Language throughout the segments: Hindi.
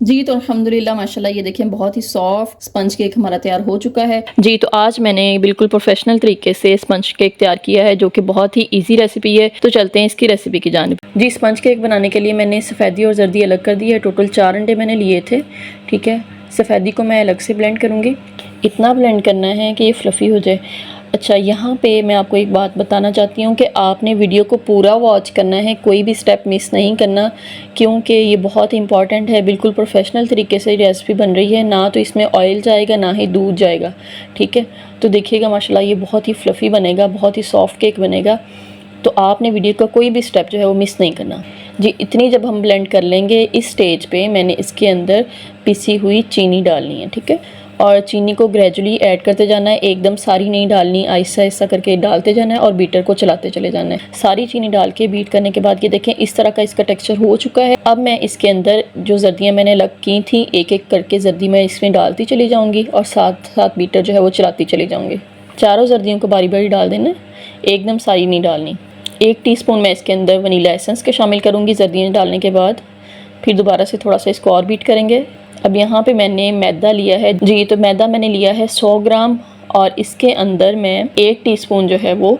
जी तो अल्हम्दुलिल्लाह माशाल्लाह ये देखिए बहुत ही सॉफ्ट स्पंज केक हमारा तैयार हो चुका है। जी तो आज मैंने बिल्कुल प्रोफेशनल तरीके से स्पंज केक तैयार किया है जो कि बहुत ही इजी रेसिपी है। तो चलते हैं इसकी रेसिपी की जानिब। जी स्पंज केक बनाने के लिए मैंने सफ़ेदी और जर्दी अलग कर दी है। टोटल 4 अंडे मैंने लिए थे। ठीक है, सफ़ेदी को मैं अलग से ब्लेंड करूँगी। इतना ब्लेंड करना है कि ये फ्लफ़ी हो जाए। अच्छा, यहाँ पे मैं आपको एक बात बताना चाहती हूँ कि आपने वीडियो को पूरा वॉच करना है, कोई भी स्टेप मिस नहीं करना, क्योंकि ये बहुत इंपॉर्टेंट है। बिल्कुल प्रोफेशनल तरीके से रेसिपी बन रही है, ना तो इसमें ऑयल जाएगा ना ही दूध जाएगा। ठीक है, तो देखिएगा माशाल्लाह ये बहुत ही फ्लफ़ी बनेगा, बहुत ही सॉफ्ट केक बनेगा। तो आपने वीडियो का कोई भी स्टेप जो है वो मिस नहीं करना। जी इतनी जब हम ब्लेंड कर लेंगे, इस स्टेज पे मैंने इसके अंदर पिसी हुई चीनी डालनी है। ठीक है, और चीनी को ग्रेजुअली ऐड करते जाना है, एकदम सारी नहीं डालनी, आहिस्ता आहिस्ता करके डालते जाना है और बीटर को चलाते चले जाना है। सारी चीनी डाल के बीट करने के बाद ये देखें इस तरह का इसका टेक्सचर हो चुका है। अब मैं इसके अंदर जो जर्दियाँ मैंने अलग की थी, एक एक करके जर्दी मैं इसमें डालती चली जाऊँगी और साथ साथ बीटर जो है वो चलाती चली जाऊँगी। चारों जर्दियों को बारी बारी डाल देना, एकदम सारी नहीं डालनी। 1 टीस्पून मैं इसके अंदर वनीला एसेंस के शामिल करूँगी जर्दियाँ डालने के बाद। फिर दोबारा से थोड़ा सा इसको और बीट करेंगे। अब यहाँ पे मैंने मैदा लिया है। जी तो मैदा मैंने लिया है 100 ग्राम और इसके अंदर मैं 1 टीस्पून जो है वो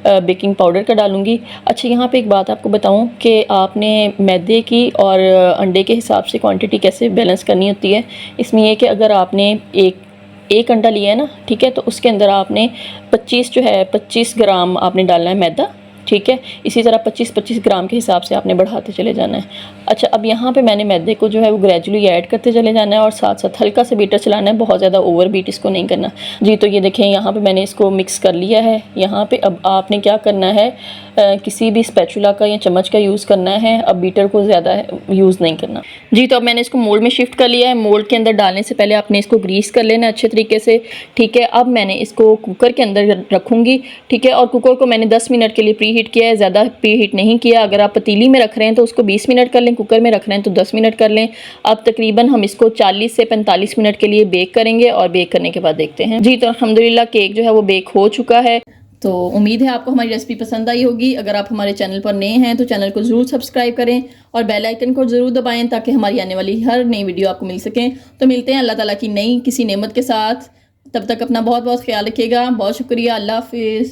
बेकिंग पाउडर का डालूँगी। अच्छा, यहाँ पे एक बात आपको बताऊँ कि आपने मैदे की और अंडे के हिसाब से क्वांटिटी कैसे बैलेंस करनी होती है। इसमें यह कि अगर आपने एक अंडा लिया है ना, ठीक है, तो उसके अंदर आपने 25 ग्राम आपने डालना है मैदा। ठीक है, इसी तरह 25 ग्राम के हिसाब से आपने बढ़ाते चले जाना है। अच्छा, अब यहाँ पे मैंने मैदे को जो है वो ग्रेजुअली ऐड करते चले जाना है और साथ साथ हल्का से बीटर चलाना है, बहुत ज़्यादा ओवर बीट इसको नहीं करना। जी तो ये देखें यहाँ पे मैंने इसको मिक्स कर लिया है। यहाँ पे अब आपने क्या करना है, किसी भी स्पैचुला का या चम्मच का यूज़ करना है। अब बीटर को ज़्यादा यूज़ नहीं करना। जी तो अब मैंने इसको मोल्ड में शिफ्ट कर लिया है। मोल्ड के अंदर डालने से पहले आपने इसको ग्रीस कर लेना अच्छे तरीके से। ठीक है, अब मैंने इसको कुकर के अंदर रखूँगी। ठीक है, और कुकर को मैंने 10 मिनट के लिए प्री हीट किया है, ज़्यादा प्री हीट नहीं किया। अगर आप पतीली में रख रहे हैं तो उसको 20 मिनट कर लें, कुकर में रख रहे हैं तो 10 मिनट कर लें। अब तकरीबन हम इसको 40 से 45 मिनट के लिए बेक करेंगे और बेक करने के बाद देखते हैं। जी तो अल्हम्दुलिल्लाह केक जो है वो बेक हो चुका है। तो उम्मीद है आपको हमारी रेसिपी पसंद आई होगी। अगर आप हमारे चैनल पर नए हैं तो चैनल को ज़रूर सब्सक्राइब करें और बेल आइकन को ज़रूर दबाएं ताकि हमारी आने वाली हर नई वीडियो आपको मिल सकें। तो मिलते हैं अल्लाह ताला की नई किसी नेमत के साथ। तब तक अपना बहुत बहुत ख्याल रखिएगा। बहुत शुक्रिया। अल्लाह हाफिज़।